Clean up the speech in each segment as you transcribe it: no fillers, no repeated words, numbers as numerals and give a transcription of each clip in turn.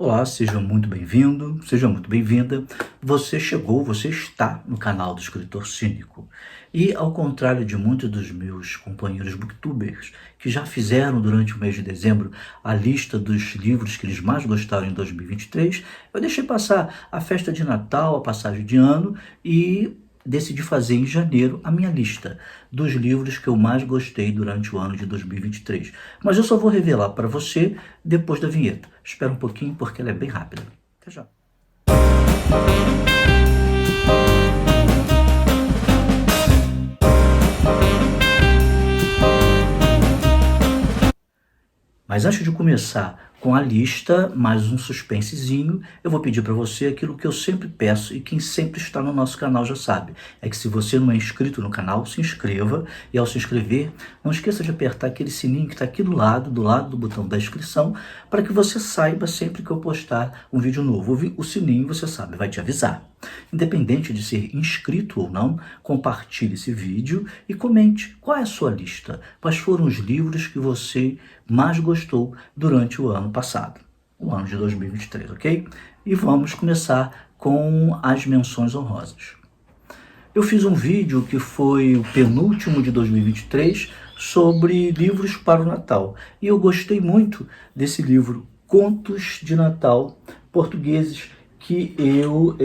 Olá, seja muito bem-vindo, seja muito bem-vinda. Você chegou, você está no canal do Escritor Cínico. E ao contrário de muitos dos meus companheiros booktubers que já fizeram durante o mês de dezembro a lista dos livros que eles mais gostaram em 2023, eu deixei passar a festa de Natal, a passagem de ano e decidi fazer em janeiro a minha lista dos livros que eu mais gostei durante o ano de 2023. Mas eu só vou revelar para você depois da vinheta. Espera um pouquinho porque ela é bem rápida. Até já. Mas antes de começar com a lista, mais um suspensezinho, eu vou pedir para você aquilo que eu sempre peço e quem sempre está no nosso canal já sabe. É que se você não é inscrito no canal, se inscreva e ao se inscrever, não esqueça de apertar aquele sininho que está aqui do lado do botão da inscrição, para que você saiba sempre que eu postar um vídeo novo. O sininho, você sabe, vai te avisar. Independente de ser inscrito ou não, compartilhe esse vídeo e comente qual é a sua lista, quais foram os livros que você mais gostou durante o ano passado, o ano de 2023, ok? E vamos começar com as menções honrosas. Eu fiz um vídeo que foi o penúltimo de 2023 sobre livros para o Natal e eu gostei muito desse livro, Contos de Natal Portugueses, que eu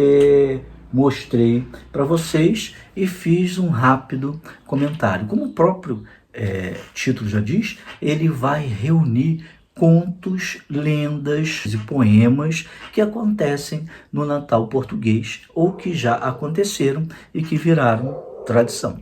mostrei para vocês e fiz um rápido comentário. Como o próprio título já diz, ele vai reunir contos, lendas e poemas que acontecem no Natal português ou que já aconteceram e que viraram tradição.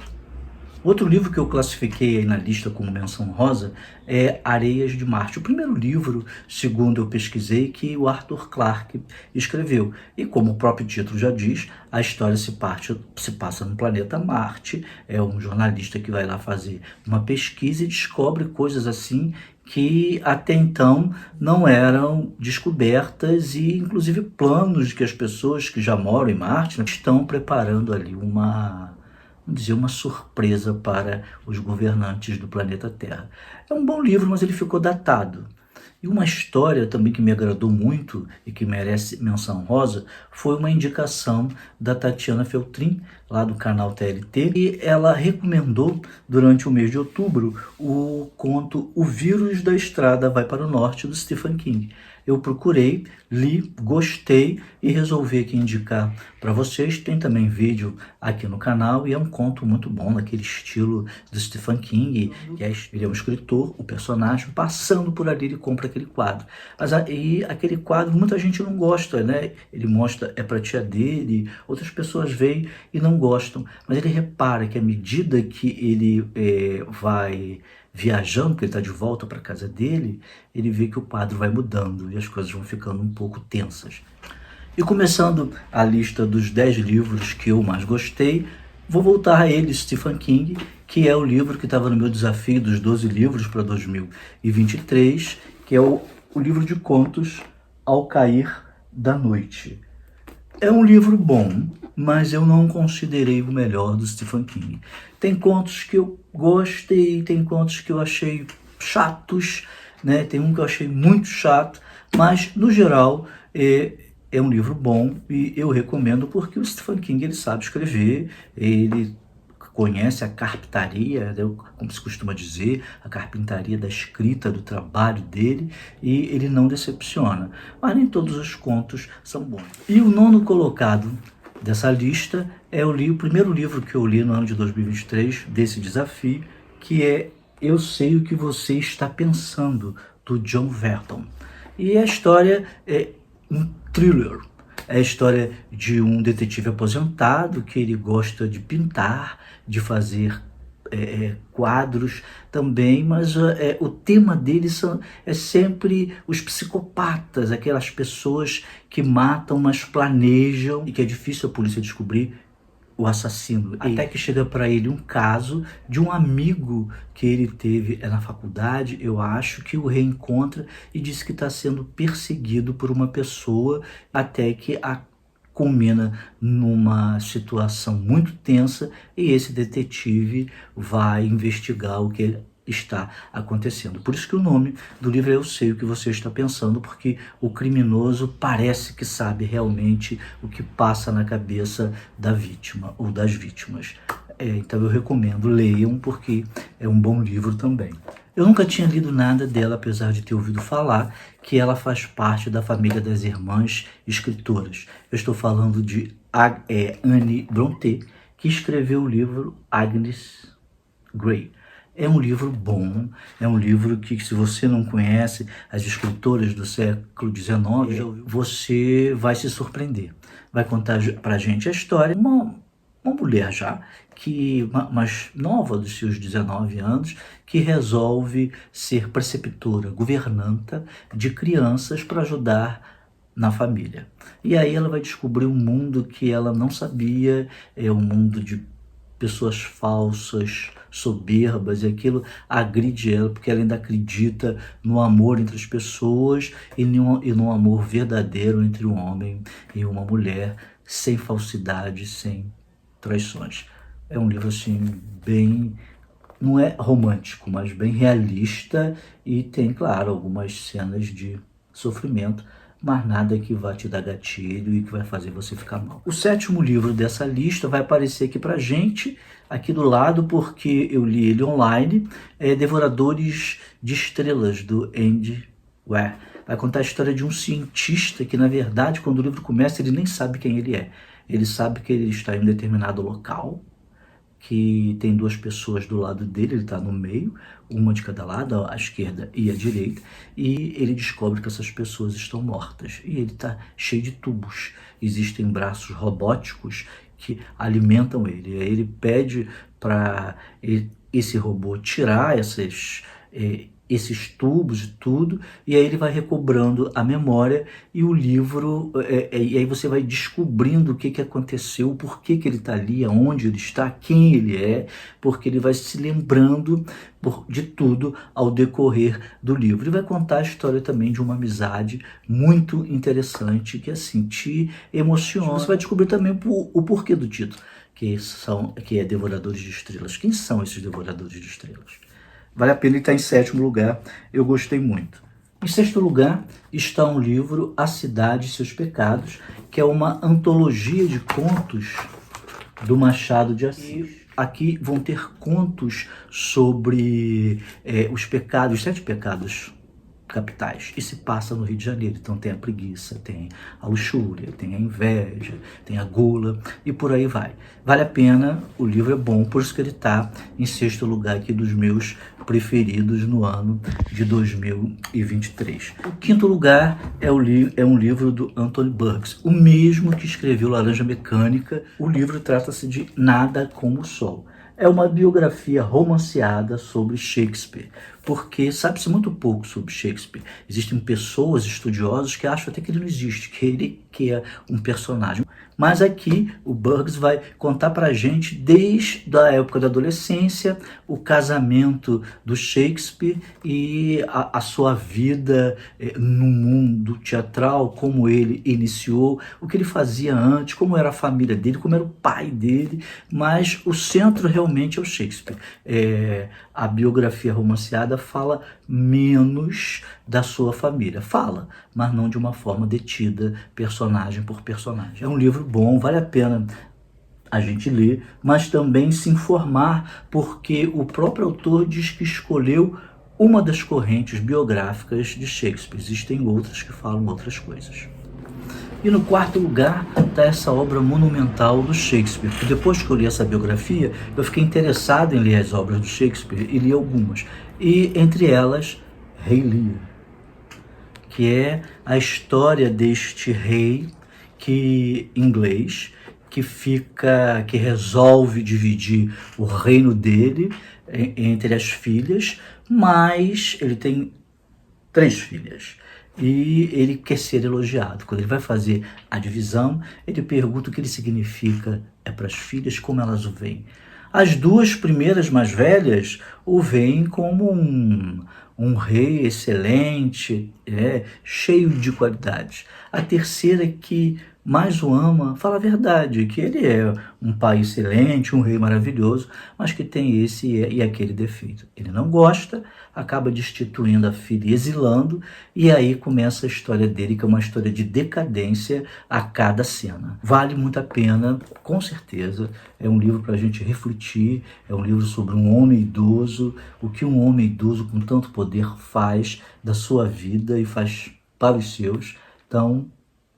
Outro livro que eu classifiquei aí na lista como menção rosa é Areias de Marte. O primeiro livro, segundo eu pesquisei, que o Arthur Clarke escreveu. E como o próprio título já diz, a história se passa no planeta Marte. É um jornalista que vai lá fazer uma pesquisa e descobre coisas assim que até então não eram descobertas e inclusive planos que as pessoas que já moram em Marte estão preparando ali vamos dizer, uma surpresa para os governantes do planeta Terra. É um bom livro, mas ele ficou datado. E uma história também que me agradou muito e que merece menção rosa foi uma indicação da Tatiana Feltrin, lá do canal TLT, e ela recomendou durante o mês de outubro o conto O Vírus da Estrada Vai para o Norte, do Stephen King. Eu procurei, li, gostei e resolvi aqui indicar para vocês. Tem também vídeo aqui no canal e é um conto muito bom, naquele estilo do Stephen King, que ele é um escritor, o personagem, passando por ali ele compra aquele quadro. Mas aí aquele quadro muita gente não gosta, né? Ele mostra, é para a tia dele, outras pessoas veem e não gostam. Mas ele repara que à medida que ele vai viajando, porque ele está de volta para a casa dele, ele vê que o quadro vai mudando e as coisas vão ficando um pouco tensas. E começando a lista dos 10 livros que eu mais gostei, vou voltar a ele, Stephen King, que é o livro que estava no meu desafio dos 12 livros para 2023, que é o livro de contos Ao Cair da Noite. É um livro bom, mas eu não considerei o melhor do Stephen King. Tem contos que eu gostei, tem contos que eu achei chatos, né? Tem um que eu achei muito chato, mas no geral é um livro bom e eu recomendo porque o Stephen King ele sabe escrever, ele conhece a carpintaria, como se costuma dizer, a carpintaria da escrita, do trabalho dele, e ele não decepciona. Mas nem todos os contos são bons. E o nono colocado dessa lista é o primeiro livro que eu li no ano de 2023, desse desafio, que é Eu Sei o que Você Está Pensando, do John Verton. E a história é um thriller. É a história de um detetive aposentado que ele gosta de pintar, de fazer quadros também, mas o tema dele é sempre os psicopatas, aquelas pessoas que matam, mas planejam, e que é difícil a polícia descobrir o assassino. Até que chega para ele um caso de um amigo que ele teve na faculdade, eu acho, que o reencontra e diz que está sendo perseguido por uma pessoa, até que culmina numa situação muito tensa e esse detetive vai investigar o que está acontecendo. Por isso que o nome do livro é Eu Sei o que Você Está Pensando, porque o criminoso parece que sabe realmente o que passa na cabeça da vítima ou das vítimas. Então eu recomendo, leiam, porque é um bom livro também. Eu nunca tinha lido nada dela, apesar de ter ouvido falar que ela faz parte da família das irmãs escritoras. Eu estou falando de Anne Brontë, que escreveu o livro Agnes Grey. É um livro bom, é um livro que, se você não conhece as escritoras do século XIX, você vai se surpreender. Vai contar pra gente a história de uma mulher já, mais nova dos seus 19 anos, que resolve ser preceptora, governanta de crianças para ajudar na família. E aí ela vai descobrir um mundo que ela não sabia, um mundo de pessoas falsas, soberbas, e aquilo agride ela, porque ela ainda acredita no amor entre as pessoas e no amor verdadeiro entre um homem e uma mulher, sem falsidade, sem traições. É um livro assim bem, não é romântico, mas bem realista, e tem, claro, algumas cenas de sofrimento, mas nada que vai te dar gatilho e que vai fazer você ficar mal. O 7º livro dessa lista vai aparecer aqui pra gente, aqui do lado, porque eu li ele online, é Devoradores de Estrelas, do Andy Weir. Vai contar a história de um cientista que, na verdade, quando o livro começa, ele nem sabe quem ele é. Ele sabe que ele está em um determinado local, que tem 2 pessoas do lado dele, ele está no meio, uma de cada lado, à esquerda e à direita, e ele descobre que essas pessoas estão mortas. E ele está cheio de tubos. Existem braços robóticos que alimentam ele. Aí ele pede para esse robô tirar esses tubos e tudo, e aí ele vai recobrando a memória, e o livro, e aí você vai descobrindo o que aconteceu, por que ele está ali, aonde ele está, quem ele é, porque ele vai se lembrando de tudo ao decorrer do livro. Ele vai contar a história também de uma amizade muito interessante, que assim, te emociona. Você vai descobrir também o porquê do título, que é Devoradores de Estrelas. Quem são esses Devoradores de Estrelas? Vale a pena, ele está em 7º lugar, eu gostei muito. Em 6º lugar está um livro, A Cidade e Seus Pecados, que é uma antologia de contos do Machado de Assis. Aqui vão ter contos sobre os pecados, os 7 pecados capitais, e se passa no Rio de Janeiro. Então tem a preguiça, tem a luxúria, tem a inveja, tem a gula, e por aí vai. Vale a pena, o livro é bom, por isso que ele está em 6º lugar aqui dos meus preferidos no ano de 2023. O 5º lugar é um livro do Anthony Burgess, o mesmo que escreveu Laranja Mecânica. O livro trata-se de Nada como o Sol. É uma biografia romanceada sobre Shakespeare, porque sabe-se muito pouco sobre Shakespeare. Existem pessoas, estudiosos, que acham até que ele não existe, que ele que é um personagem. Mas aqui o Burgess vai contar pra gente, desde a época da adolescência, o casamento do Shakespeare e a sua vida no mundo teatral, como ele iniciou, o que ele fazia antes, como era a família dele, como era o pai dele, mas o centro realmente é o Shakespeare. A biografia romanceada fala menos da sua família. Fala, mas não de uma forma detida, personagem por personagem. É um livro bom, vale a pena a gente ler, mas também se informar, porque o próprio autor diz que escolheu uma das correntes biográficas de Shakespeare. Existem outras que falam outras coisas. E no 4º lugar está essa obra monumental do Shakespeare. E depois que eu li essa biografia, eu fiquei interessado em ler as obras do Shakespeare e li algumas. E entre elas, Rei Lear, que é a história deste rei inglês que resolve dividir o reino dele entre as filhas, mas ele tem 3 filhas. E ele quer ser elogiado. Quando ele vai fazer a divisão, ele pergunta o que ele significa para as filhas, como elas o veem. As 2 primeiras mais velhas o veem como um rei excelente, cheio de qualidades. A terceira que mas o ama, fala a verdade, que ele é um pai excelente, um rei maravilhoso, mas que tem esse e aquele defeito. Ele não gosta, acaba destituindo a filha e exilando, e aí começa a história dele, que é uma história de decadência a cada cena. Vale muito a pena, com certeza. É um livro para a gente refletir, é um livro sobre um homem idoso, o que um homem idoso com tanto poder faz da sua vida e faz para os seus. Então,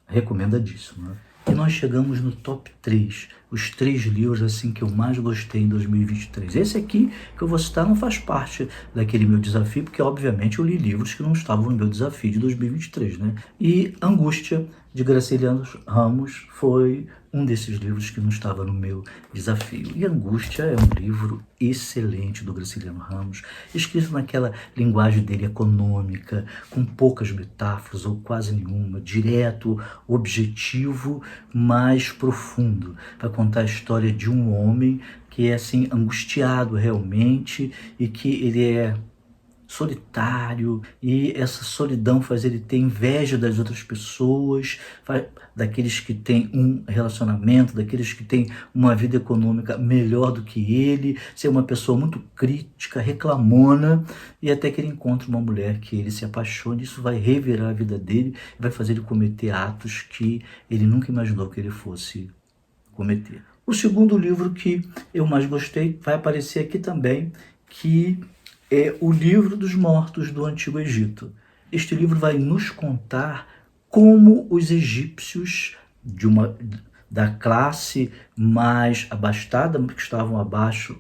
recomendadíssimo, né? E nós chegamos no top 3, os 3 livros assim que eu mais gostei em 2023. Esse aqui que eu vou citar não faz parte daquele meu desafio, porque obviamente eu li livros que não estavam no meu desafio de 2023, né? E Angústia, de Graciliano Ramos, foi um desses livros que não estava no meu desafio. E Angústia é um livro excelente do Graciliano Ramos, escrito naquela linguagem dele econômica, com poucas metáforas ou quase nenhuma, direto, objetivo, mas profundo, para contar a história de um homem que é assim angustiado realmente e que ele é solitário, e essa solidão faz ele ter inveja das outras pessoas, daqueles que têm um relacionamento, daqueles que têm uma vida econômica melhor do que ele, ser uma pessoa muito crítica, reclamona, e até que ele encontra uma mulher que ele se apaixona. Isso vai revirar a vida dele, vai fazer ele cometer atos que ele nunca imaginou que ele fosse cometer. O segundo livro que eu mais gostei vai aparecer aqui também, que é o Livro dos Mortos do Antigo Egito. Este livro vai nos contar como os egípcios da classe mais abastada, que estavam abaixo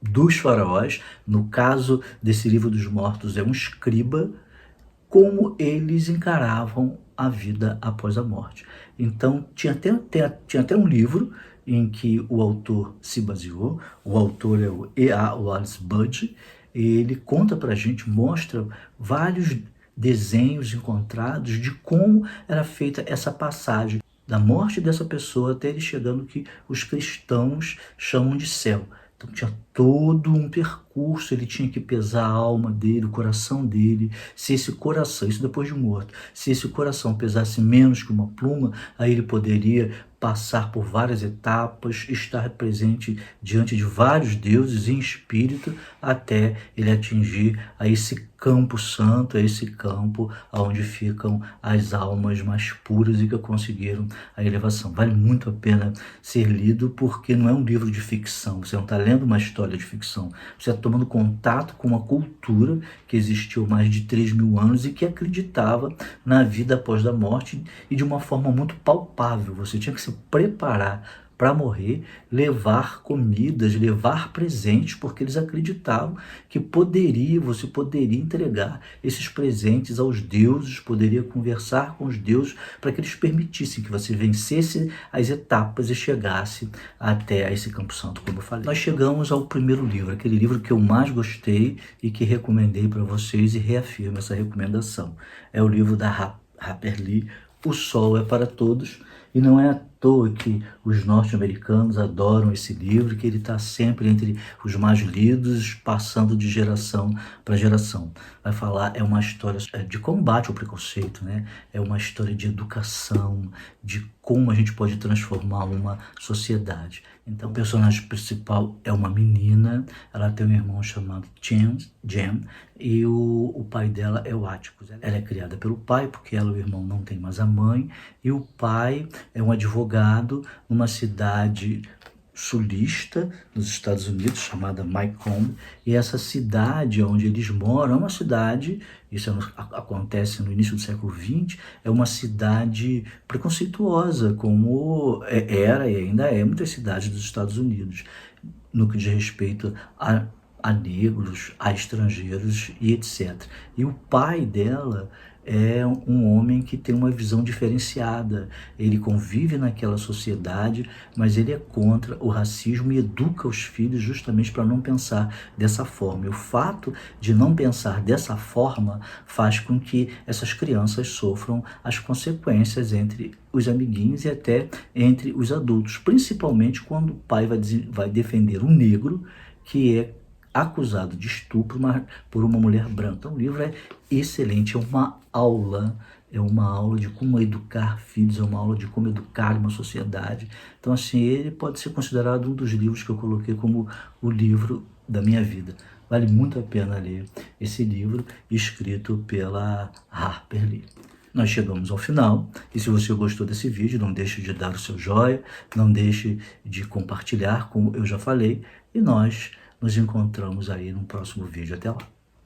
dos faraós, no caso desse Livro dos Mortos é um escriba, como eles encaravam a vida após a morte. Então, tinha até um livro em que o autor se baseou. O autor é o E.A. Wallace Budge. Ele conta para a gente, mostra vários desenhos encontrados de como era feita essa passagem da morte dessa pessoa até ele chegando que os cristãos chamam de céu. Então tinha todo um percurso, ele tinha que pesar a alma dele, o coração dele, se esse coração, isso depois de morto, se esse coração pesasse menos que uma pluma, aí ele poderia passar por várias etapas, estar presente diante de vários deuses em espírito, até ele atingir a esse campo santo, a esse campo onde ficam as almas mais puras e que conseguiram a elevação. Vale muito a pena ser lido, porque não é um livro de ficção, você não está lendo uma história de ficção, você está tomando contato com uma cultura que existiu há mais de 3.000 anos e que acreditava na vida após a morte, e de uma forma muito palpável. Você tinha que se preparar para morrer, levar comidas, levar presentes, porque eles acreditavam que você poderia entregar esses presentes aos deuses, poderia conversar com os deuses para que eles permitissem que você vencesse as etapas e chegasse até esse Campo Santo, como eu falei. Nós chegamos ao primeiro livro, aquele livro que eu mais gostei e que recomendei para vocês, e reafirmo essa recomendação. É o livro da Harper Lee, O Sol é para Todos. E não é à toa que os norte-americanos adoram esse livro, que ele está sempre entre os mais lidos, passando de geração para geração. Vai falar, é uma história de combate ao preconceito, né? É uma história de educação, de como a gente pode transformar uma sociedade. Então, o personagem principal é uma menina, ela tem um irmão chamado Jem, e o pai dela é o Atticus. Ela é criada pelo pai, porque ela e o irmão não têm mais a mãe, e o pai é um advogado numa cidade sulista nos Estados Unidos, chamada Macomb, e essa cidade onde eles moram é uma cidade, isso acontece no início do século XX, é uma cidade preconceituosa, como era e ainda é muitas cidades dos Estados Unidos, no que diz respeito a negros, a estrangeiros e etc. E o pai dela é um homem que tem uma visão diferenciada. Ele convive naquela sociedade, mas ele é contra o racismo e educa os filhos justamente para não pensar dessa forma. E o fato de não pensar dessa forma faz com que essas crianças sofram as consequências entre os amiguinhos e até entre os adultos, principalmente quando o pai vai defender um negro que é acusado de estupro por uma mulher branca. Então, o livro é excelente, é uma aula é uma aula de como educar filhos, é uma aula de como educar uma sociedade. Então, assim, ele pode ser considerado um dos livros que eu coloquei como o livro da minha vida. Vale muito a pena ler esse livro, escrito pela Harper Lee. Nós chegamos ao final, e se você gostou desse vídeo, não deixe de dar o seu joinha, não deixe de compartilhar, como eu já falei, e nós nos encontramos aí no próximo vídeo. Até lá!